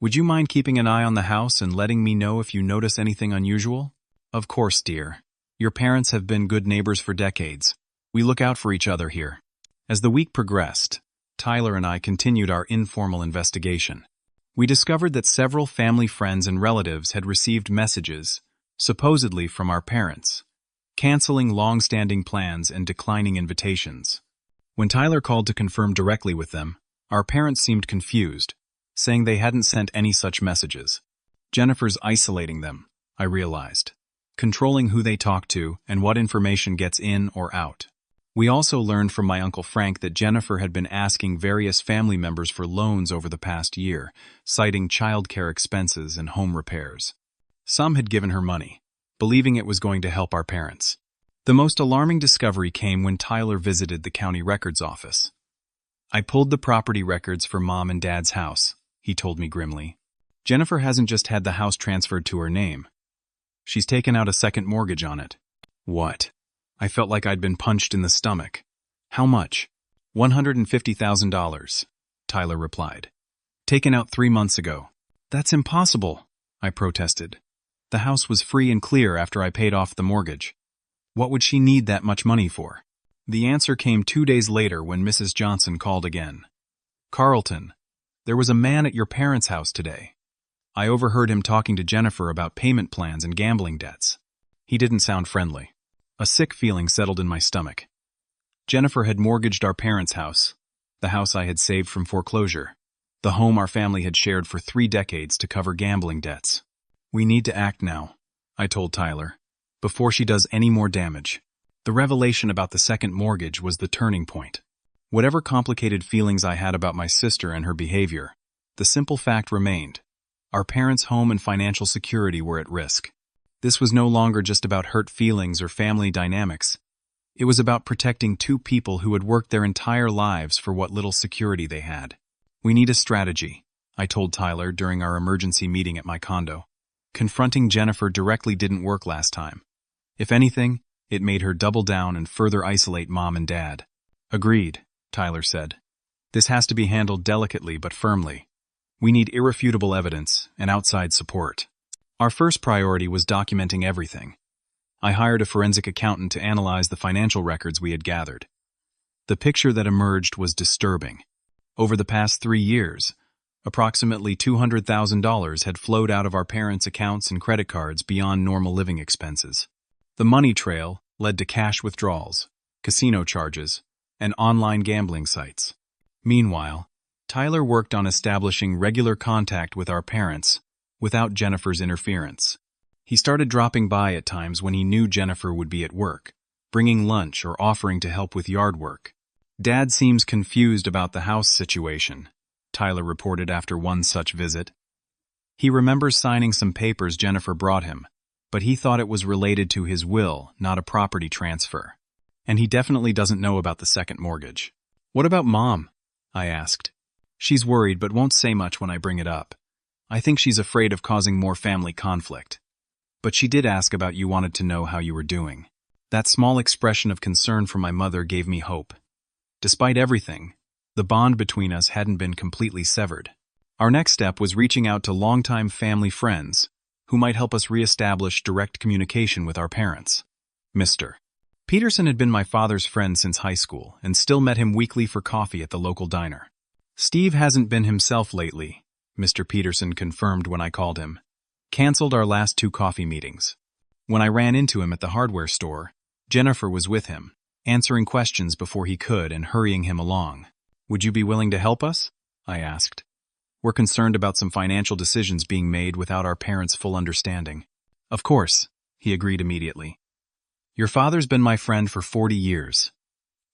Would you mind keeping an eye on the house and letting me know if you notice anything unusual? Of course, dear. Your parents have been good neighbors for decades. We look out for each other here. As the week progressed, Tyler and I continued our informal investigation. We discovered that several family friends and relatives had received messages, supposedly from our parents, canceling long-standing plans and declining invitations. When Tyler called to confirm directly with them, our parents seemed confused, saying they hadn't sent any such messages. Jennifer's isolating them, I realized, controlling who they talk to and what information gets in or out. We also learned from my Uncle Frank that Jennifer had been asking various family members for loans over the past year, citing childcare expenses and home repairs. Some had given her money, believing it was going to help our parents. The most alarming discovery came when Tyler visited the county records office. I pulled the property records for Mom and Dad's house, he told me grimly. Jennifer hasn't just had the house transferred to her name. She's taken out a second mortgage on it. What? I felt like I'd been punched in the stomach. How much? $150,000, Tyler replied. Taken out 3 months ago. That's impossible, I protested. The house was free and clear after I paid off the mortgage. What would she need that much money for? The answer came 2 days later when Mrs. Johnson called again. Carlton, there was a man at your parents' house today. I overheard him talking to Jennifer about payment plans and gambling debts. He didn't sound friendly. A sick feeling settled in my stomach. Jennifer had mortgaged our parents' house, the house I had saved from foreclosure, the home our family had shared for 3 decades to cover gambling debts. We need to act now, I told Tyler, before she does any more damage. The revelation about the second mortgage was the turning point. Whatever complicated feelings I had about my sister and her behavior, the simple fact remained. Our parents' home and financial security were at risk. This was no longer just about hurt feelings or family dynamics. It was about protecting 2 people who had worked their entire lives for what little security they had. We need a strategy, I told Tyler during our emergency meeting at my condo. Confronting Jennifer directly didn't work last time. If anything, it made her double down and further isolate Mom and Dad. Agreed, Tyler said. This has to be handled delicately but firmly. We need irrefutable evidence and outside support. Our first priority was documenting everything. I hired a forensic accountant to analyze the financial records we had gathered. The picture that emerged was disturbing. Over the past 3 years, approximately $200,000 had flowed out of our parents' accounts and credit cards beyond normal living expenses. The money trail led to cash withdrawals, casino charges, and online gambling sites. Meanwhile, Tyler worked on establishing regular contact with our parents without Jennifer's interference. He started dropping by at times when he knew Jennifer would be at work, bringing lunch or offering to help with yard work. Dad seems confused about the house situation, Tyler reported after one such visit. He remembers signing some papers Jennifer brought him, but he thought it was related to his will, not a property transfer. And he definitely doesn't know about the second mortgage. What about Mom? I asked. She's worried but won't say much when I bring it up. I think she's afraid of causing more family conflict. But she did ask about you wanted to know how you were doing. That small expression of concern for my mother gave me hope. Despite everything, the bond between us hadn't been completely severed. Our next step was reaching out to longtime family friends who might help us reestablish direct communication with our parents. Mr. Peterson had been my father's friend since high school and still met him weekly for coffee at the local diner. Steve hasn't been himself lately, Mr. Peterson confirmed when I called him. Canceled our last 2 coffee meetings. When I ran into him at the hardware store, Jennifer was with him, answering questions before he could and hurrying him along. "Would you be willing to help us?" I asked. "We're concerned about some financial decisions being made without our parents' full understanding." "Of course," he agreed immediately. "Your father's been my friend for 40 years.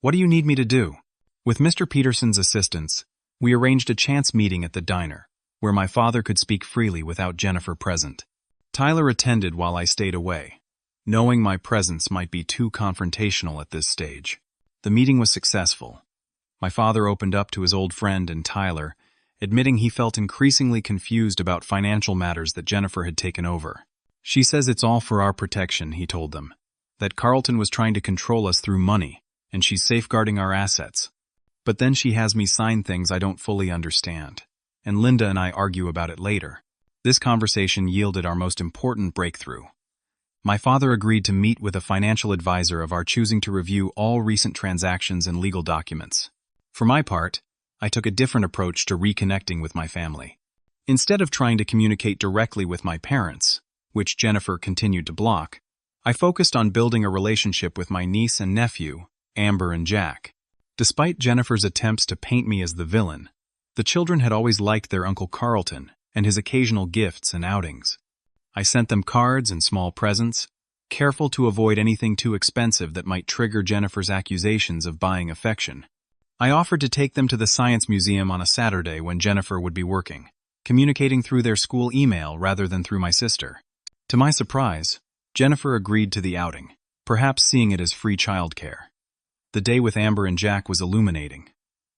What do you need me to do?" With Mr. Peterson's assistance, we arranged a chance meeting at the diner, where my father could speak freely without Jennifer present. Tyler attended while I stayed away, knowing my presence might be too confrontational at this stage. The meeting was successful. My father opened up to his old friend and Tyler, admitting he felt increasingly confused about financial matters that Jennifer had taken over. "She says it's all for our protection," he told them, "that Carlton was trying to control us through money, and she's safeguarding our assets. But then she has me sign things I don't fully understand, and Linda and I argue about it later." This conversation yielded our most important breakthrough. My father agreed to meet with a financial advisor of our choosing to review all recent transactions and legal documents. For my part, I took a different approach to reconnecting with my family. Instead of trying to communicate directly with my parents, which Jennifer continued to block, I focused on building a relationship with my niece and nephew, Amber and Jack. Despite Jennifer's attempts to paint me as the villain, the children had always liked their Uncle Carlton and his occasional gifts and outings. I sent them cards and small presents, careful to avoid anything too expensive that might trigger Jennifer's accusations of buying affection. I offered to take them to the Science Museum on a Saturday when Jennifer would be working, communicating through their school email rather than through my sister. To my surprise, Jennifer agreed to the outing, perhaps seeing it as free childcare. The day with Amber and Jack was illuminating.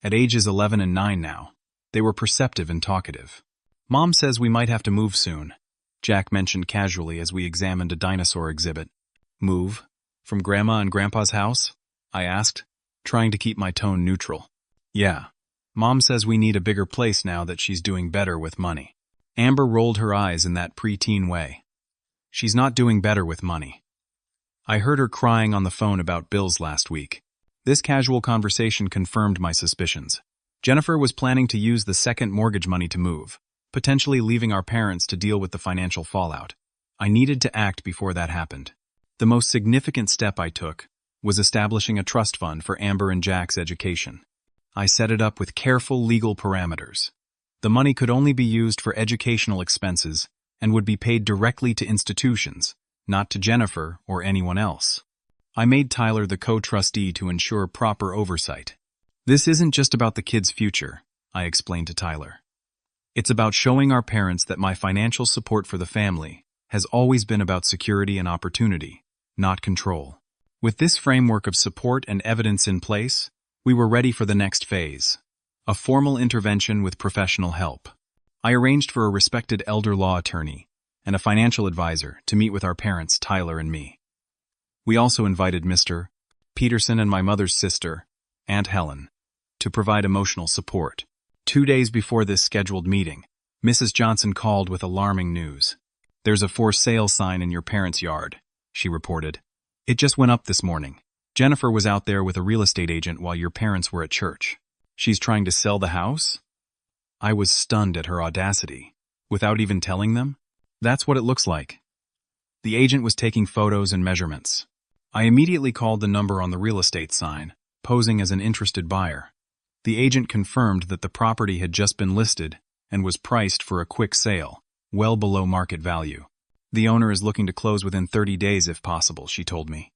At ages 11 and 9 now, they were perceptive and talkative. "Mom says we might have to move soon," Jack mentioned casually as we examined a dinosaur exhibit. "Move? From Grandma and Grandpa's house?" I asked, trying to keep my tone neutral. "Yeah. Mom says we need a bigger place now that she's doing better with money." Amber rolled her eyes in that preteen way. "She's not doing better with money. I heard her crying on the phone about bills last week." This casual conversation confirmed my suspicions. Jennifer was planning to use the second mortgage money to move, potentially leaving our parents to deal with the financial fallout. I needed to act before that happened. The most significant step I took was establishing a trust fund for Amber and Jack's education. I set it up with careful legal parameters. The money could only be used for educational expenses and would be paid directly to institutions, not to Jennifer or anyone else. I made Tyler the co-trustee to ensure proper oversight. "This isn't just about the kids' future," I explained to Tyler. "It's about showing our parents that my financial support for the family has always been about security and opportunity, not control." With this framework of support and evidence in place, we were ready for the next phase, a formal intervention with professional help. I arranged for a respected elder law attorney and a financial advisor to meet with our parents, Tyler and me. We also invited Mr. Peterson and my mother's sister, Aunt Helen, to provide emotional support. 2 days before this scheduled meeting, Mrs. Johnson called with alarming news. "There's a for sale sign in your parents' yard," she reported. "It just went up this morning. Jennifer was out there with a real estate agent while your parents were at church. She's trying to sell the house?" I was stunned at her audacity. Without even telling them? That's what it looks like. The agent was taking photos and measurements. I immediately called the number on the real estate sign, posing as an interested buyer. The agent confirmed that the property had just been listed and was priced for a quick sale, well below market value. "The owner is looking to close within 30 days if possible," she told me.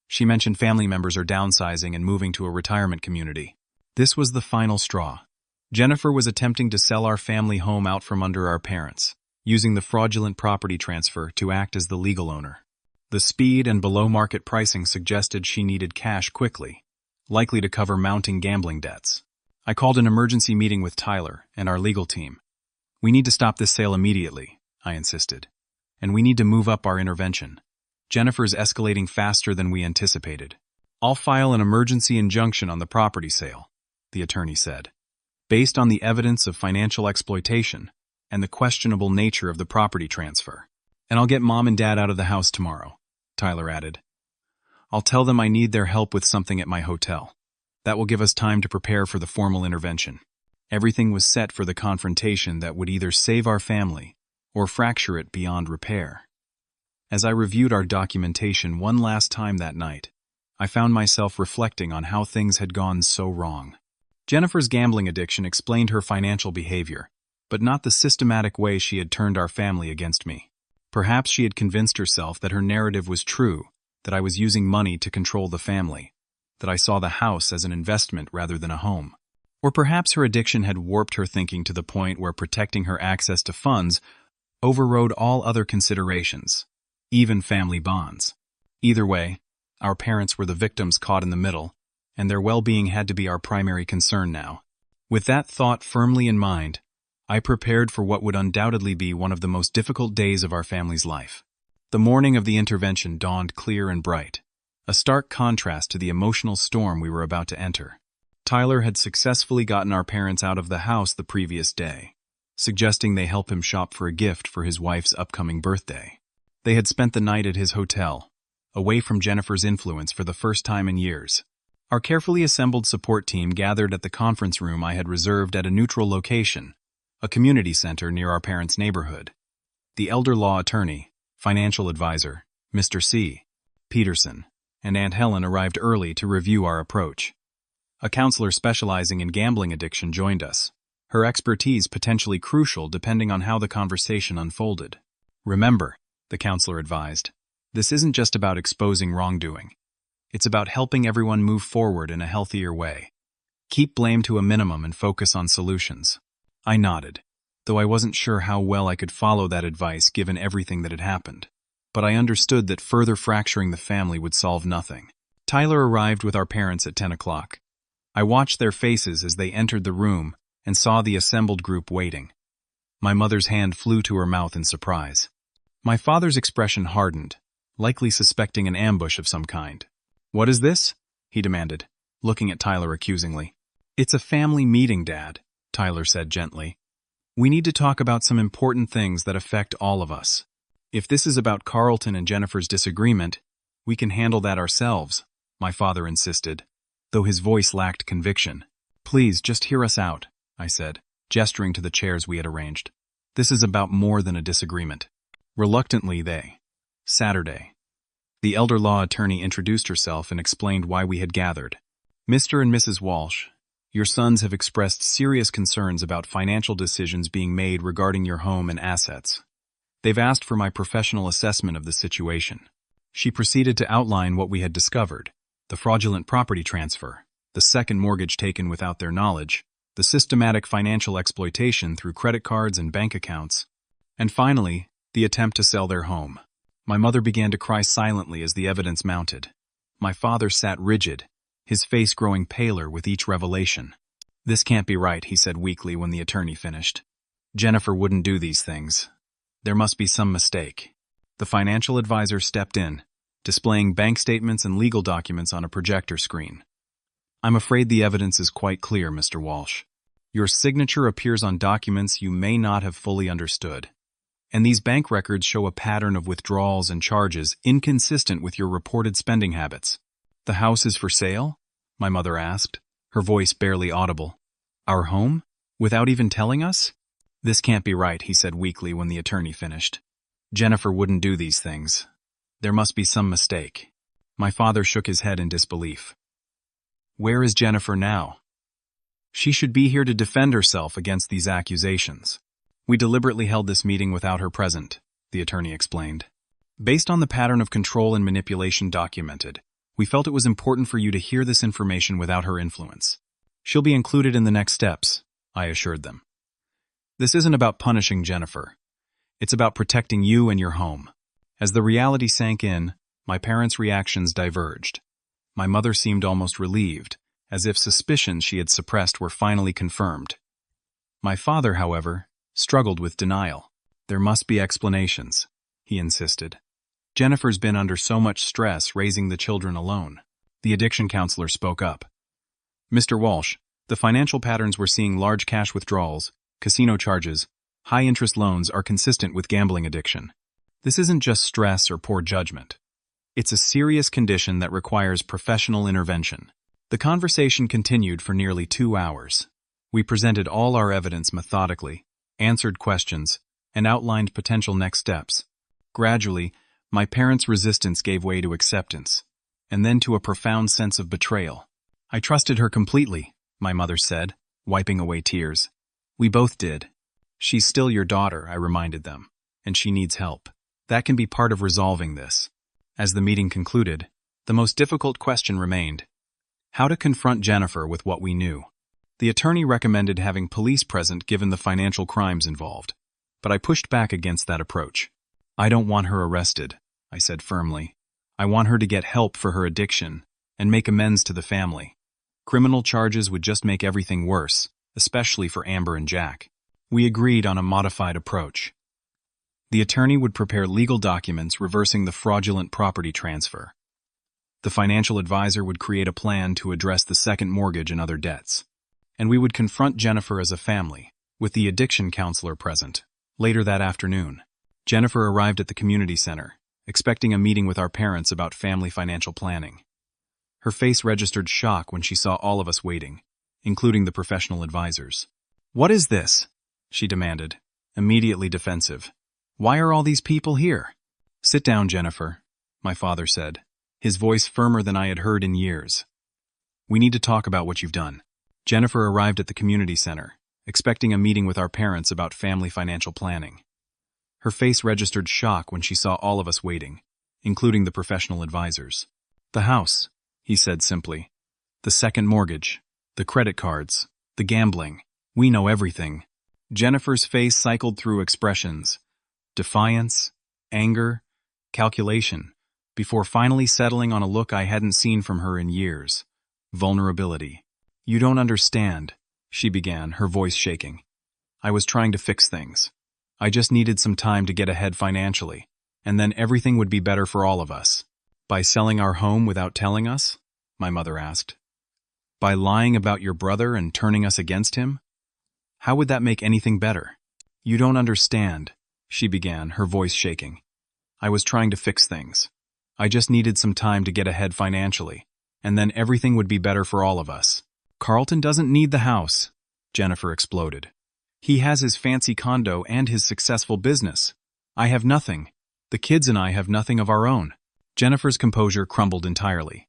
She mentioned family members are downsizing and moving to a retirement community. This was the final straw. Jennifer was attempting to sell our family home out from under our parents, using the fraudulent property transfer to act as the legal owner. The speed and below-market pricing suggested she needed cash quickly, likely to cover mounting gambling debts. I called an emergency meeting with Tyler and our legal team. "We need to stop this sale immediately," I insisted. "And we need to move up our intervention. Jennifer's escalating faster than we anticipated." "I'll file an emergency injunction on the property sale," the attorney said, "based on the evidence of financial exploitation and the questionable nature of the property transfer. And I'll get Mom and Dad out of the house tomorrow," Tyler added. "I'll tell them I need their help with something at my hotel. That will give us time to prepare for the formal intervention." Everything was set for the confrontation that would either save our family or fracture it beyond repair. As I reviewed our documentation one last time that night, I found myself reflecting on how things had gone so wrong. Jennifer's gambling addiction explained her financial behavior, but not the systematic way she had turned our family against me. Perhaps she had convinced herself that her narrative was true, that I was using money to control the family, that I saw the house as an investment rather than a home. Or perhaps her addiction had warped her thinking to the point where protecting her access to funds overrode all other considerations, even family bonds. Either way, our parents were the victims caught in the middle, and their well-being had to be our primary concern now. With that thought firmly in mind, I prepared for what would undoubtedly be one of the most difficult days of our family's life. The morning of the intervention dawned clear and bright, a stark contrast to the emotional storm we were about to enter. Tyler had successfully gotten our parents out of the house the previous day, suggesting they help him shop for a gift for his wife's upcoming birthday. They had spent the night at his hotel, away from Jennifer's influence for the first time in years. Our carefully assembled support team gathered at the conference room I had reserved at a neutral location, a community center near our parents' neighborhood. The elder law attorney, financial advisor, Mr. C. Peterson, and Aunt Helen arrived early to review our approach. A counselor specializing in gambling addiction joined us, her expertise potentially crucial depending on how the conversation unfolded. Remember, the counselor advised, this isn't just about exposing wrongdoing. It's about helping everyone move forward in a healthier way. Keep blame to a minimum and focus on solutions. I nodded, though I wasn't sure how well I could follow that advice given everything that had happened. But I understood that further fracturing the family would solve nothing. Tyler arrived with our parents at 10 o'clock. I watched their faces as they entered the room and saw the assembled group waiting. My mother's hand flew to her mouth in surprise. My father's expression hardened, likely suspecting an ambush of some kind. "What is this?" he demanded, looking at Tyler accusingly. "It's a family meeting, Dad," Tyler said gently. "We need to talk about some important things that affect all of us. If this is about Carlton and Jennifer's disagreement, we can handle that ourselves," my father insisted, though his voice lacked conviction. "Please, just hear us out," I said, gesturing to the chairs we had arranged. "This is about more than a disagreement." Reluctantly, Saturday. The elder law attorney introduced herself and explained why we had gathered. "Mr. and Mrs. Walsh, your sons have expressed serious concerns about financial decisions being made regarding your home and assets. They've asked for my professional assessment of the situation." She proceeded to outline what we had discovered: the fraudulent property transfer, the second mortgage taken without their knowledge, the systematic financial exploitation through credit cards and bank accounts, and finally, the attempt to sell their home. My mother began to cry silently as the evidence mounted. My father sat rigid, his face growing paler with each revelation. "This can't be right," he said weakly when the attorney finished. "Jennifer wouldn't do these things. There must be some mistake." The financial advisor stepped in, displaying bank statements and legal documents on a projector screen. "I'm afraid the evidence is quite clear, Mr. Walsh. Your signature appears on documents you may not have fully understood. And these bank records show a pattern of withdrawals and charges inconsistent with your reported spending habits." "The house is for sale?" my mother asked, her voice barely audible. "Our home? Without even telling us?" "This can't be right," he said weakly when the attorney finished. "Jennifer wouldn't do these things. There must be some mistake." My father shook his head in disbelief. "Where is Jennifer now? She should be here to defend herself against these accusations." "We deliberately held this meeting without her present," the attorney explained. "Based on the pattern of control and manipulation documented, we felt it was important for you to hear this information without her influence. She'll be included in the next steps," I assured them. "This isn't about punishing Jennifer. It's about protecting you and your home." As the reality sank in, my parents' reactions diverged. My mother seemed almost relieved, as if suspicions she had suppressed were finally confirmed. My father, however, struggled with denial. "There must be explanations," he insisted. "Jennifer's been under so much stress raising the children alone." The addiction counselor spoke up. "Mr. Walsh, the financial patterns we're seeing, large cash withdrawals, casino charges, high-interest loans, are consistent with gambling addiction. This isn't just stress or poor judgment. It's a serious condition that requires professional intervention." The conversation continued for nearly 2 hours. We presented all our evidence methodically, answered questions, and outlined potential next steps. Gradually, my parents' resistance gave way to acceptance. and then to a profound sense of betrayal. I trusted her completely, my mother said, wiping away tears. We both did. She's still your daughter, I reminded them, and she needs help. That can be part of resolving this. As the meeting concluded, the most difficult question remained: how to confront Jennifer with what we knew. The attorney recommended having police present given the financial crimes involved, but I pushed back against that approach. I don't want her arrested, I said firmly. I want her to get help for her addiction and make amends to the family. Criminal charges would just make everything worse, especially for Amber and Jack. We agreed on a modified approach. The attorney would prepare legal documents reversing the fraudulent property transfer. The financial advisor would create a plan to address the second mortgage and other debts. And we would confront Jennifer as a family, with the addiction counselor present. Later that afternoon, Jennifer arrived at the community center, expecting a meeting with our parents about family financial planning. Her face registered shock when she saw all of us waiting, including the professional advisors. "What is this?" she demanded, immediately defensive. "Why are all these people here?" "Sit down, Jennifer," my father said, his voice firmer than I had heard in years. "We need to talk about what you've done." Jennifer arrived at the community center, expecting a meeting with our parents about family financial planning. Her face registered shock when she saw all of us waiting, including the professional advisors. "The house," he said simply. "The second mortgage, the credit cards, the gambling. We know everything." Jennifer's face cycled through expressions: defiance, anger, calculation, before finally settling on a look I hadn't seen from her in years: vulnerability. "You don't understand," she began, her voice shaking. "I was trying to fix things. I just needed some time to get ahead financially, and then everything would be better for all of us." "By selling our home without telling us?" my mother asked. "By lying about your brother and turning us against him? How would that make anything better?" "You don't understand," she began, her voice shaking. "I was trying to fix things. I just needed some time to get ahead financially, and then everything would be better for all of us." "Carlton doesn't need the house," Jennifer exploded. "He has his fancy condo and his successful business. I have nothing. The kids and I have nothing of our own." Jennifer's composure crumbled entirely.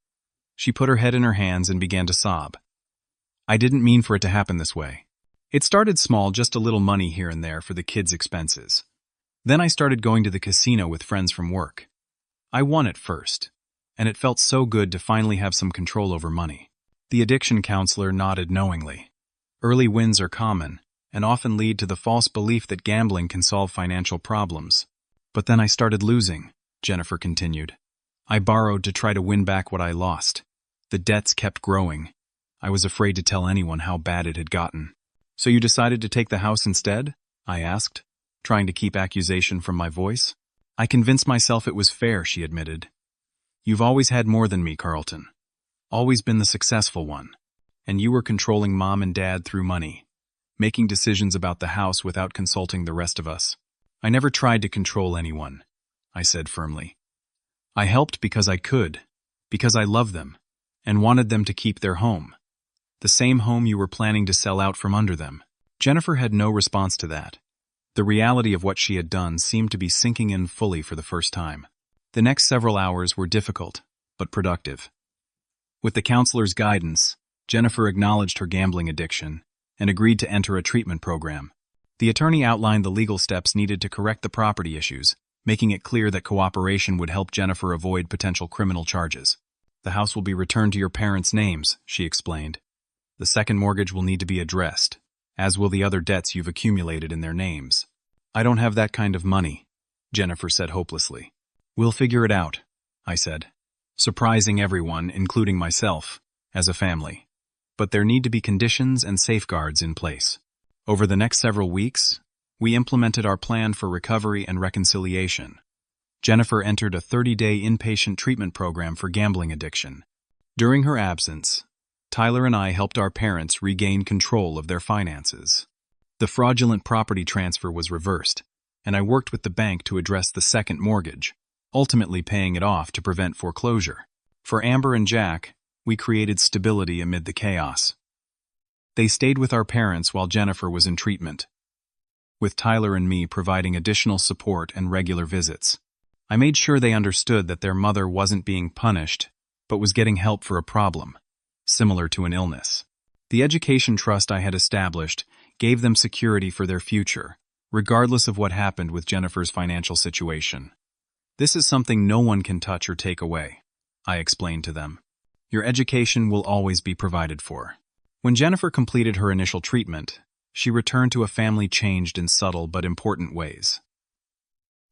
She put her head in her hands and began to sob. "I didn't mean for it to happen this way. It started small, just a little money here and there for the kids' expenses. Then I started going to the casino with friends from work. I won at first, and it felt so good to finally have some control over money." The addiction counselor nodded knowingly. "Early wins are common, and often lead to the false belief that gambling can solve financial problems. But then I started losing," Jennifer continued. "I borrowed to try to win back what I lost. The debts kept growing. I was afraid to tell anyone how bad it had gotten." "So you decided to take the house instead?" I asked, trying to keep accusation from my voice. "I convinced myself it was fair," she admitted. "You've always had more than me, Carlton. Always been the successful one. And you were controlling Mom and Dad through money, making decisions about the house without consulting the rest of us." "I never tried to control anyone," I said firmly. "I helped because I could, because I love them, and wanted them to keep their home. The same home you were planning to sell out from under them." Jennifer had no response to that. The reality of what she had done seemed to be sinking in fully for the first time. The next several hours were difficult, but productive. With the counselor's guidance, Jennifer acknowledged her gambling addiction and agreed to enter a treatment program. The attorney outlined the legal steps needed to correct the property issues, making it clear that cooperation would help Jennifer avoid potential criminal charges. "The house will be returned to your parents' names," she explained. "The second mortgage will need to be addressed, as will the other debts you've accumulated in their names." "I don't have that kind of money," Jennifer said hopelessly. "We'll figure it out," I said, surprising everyone, including myself, as a family. But there need to be conditions and safeguards in place. Over the next several weeks, we implemented our plan for recovery and reconciliation. Jennifer entered a 30-day inpatient treatment program for gambling addiction. During her absence, Tyler and I helped our parents regain control of their finances. The fraudulent property transfer was reversed, and I worked with the bank to address the second mortgage, ultimately paying it off to prevent foreclosure. For Amber and Jack, we created stability amid the chaos. They stayed with our parents while Jennifer was in treatment, with Tyler and me providing additional support and regular visits. I made sure they understood that their mother wasn't being punished but was getting help for a problem, similar to an illness. The education trust I had established gave them security for their future, regardless of what happened with Jennifer's financial situation. This is something no one can touch or take away, I explained to them. Your education will always be provided for. When Jennifer completed her initial treatment, she returned to a family changed in subtle but important ways.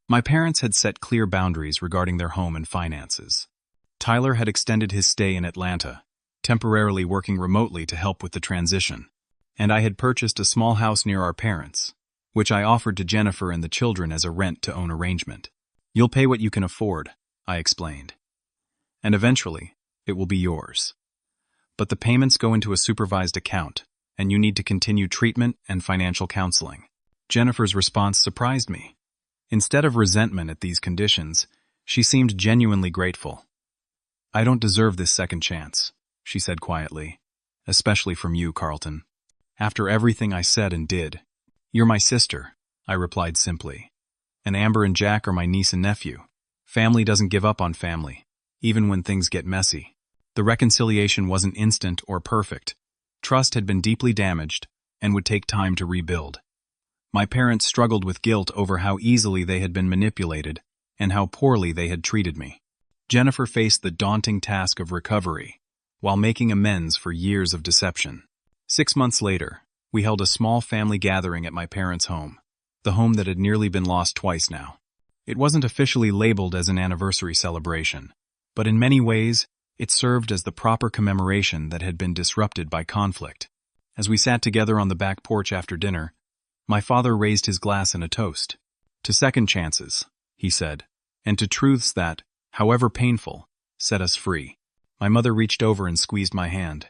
My parents had set clear boundaries regarding their home and finances. Tyler had extended his stay in Atlanta, temporarily working remotely to help with the transition, and I had purchased a small house near our parents, which I offered to Jennifer and the children as a rent-to-own arrangement. You'll pay what you can afford, I explained. And eventually, it will be yours. But the payments go into a supervised account, and you need to continue treatment and financial counseling. Jennifer's response surprised me. Instead of resentment at these conditions, she seemed genuinely grateful. I don't deserve this second chance, she said quietly, especially from you, Carlton. After everything I said and did. You're my sister, I replied simply. And Amber and Jack are my niece and nephew. Family doesn't give up on family, even when things get messy. The reconciliation wasn't instant or perfect. Trust had been deeply damaged and would take time to rebuild. My parents struggled with guilt over how easily they had been manipulated and how poorly they had treated me. Jennifer faced the daunting task of recovery, while making amends for years of deception. 6 months later, we held a small family gathering at my parents' home, the home that had nearly been lost twice now. It wasn't officially labeled as an anniversary celebration, but in many ways, it served as the proper commemoration that had been disrupted by conflict. As we sat together on the back porch after dinner, my father raised his glass in a toast. To second chances, he said, and to truths that, however painful, set us free. My mother reached over and squeezed my hand.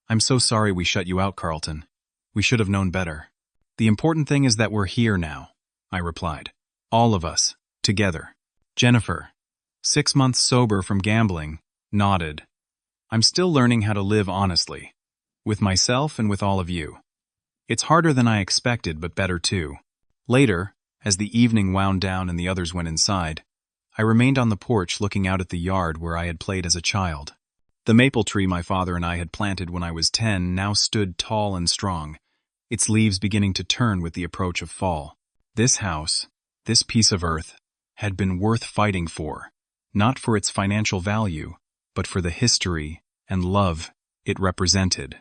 I'm so sorry we shut you out, Carlton. We should have known better. The important thing is that we're here now, I replied. All of us, together. Jennifer, 6 months sober from gambling, nodded. I'm still learning how to live honestly, with myself and with all of you. It's harder than I expected, but better too. Later, as the evening wound down and the others went inside, I remained on the porch looking out at the yard where I had played as a child. The maple tree my father and I had planted when I was 10 now stood tall and strong, its leaves beginning to turn with the approach of fall. This house, this piece of earth, had been worth fighting for, not for its financial value, but for the history and love it represented.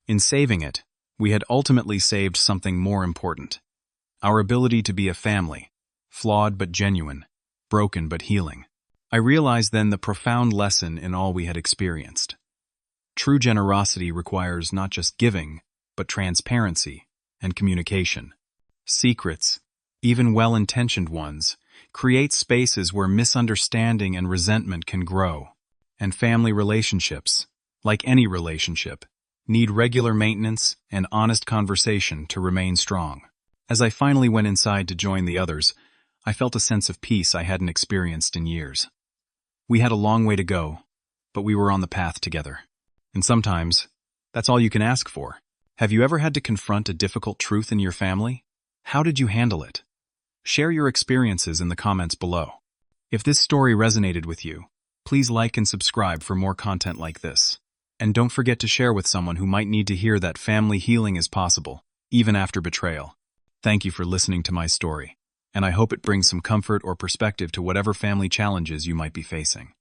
In saving it, we had ultimately saved something more important: our ability to be a family, flawed but genuine, broken but healing. I realized then the profound lesson in all we had experienced. True generosity requires not just giving, but transparency and communication. Secrets, even well-intentioned ones, create spaces where misunderstanding and resentment can grow. And family relationships, like any relationship, need regular maintenance and honest conversation to remain strong. As I finally went inside to join the others, I felt a sense of peace I hadn't experienced in years. We had a long way to go, but we were on the path together. And sometimes, that's all you can ask for. Have you ever had to confront a difficult truth in your family? How did you handle it? Share your experiences in the comments below. If this story resonated with you, please like and subscribe for more content like this. And don't forget to share with someone who might need to hear that family healing is possible, even after betrayal. Thank you for listening to my story, and I hope it brings some comfort or perspective to whatever family challenges you might be facing.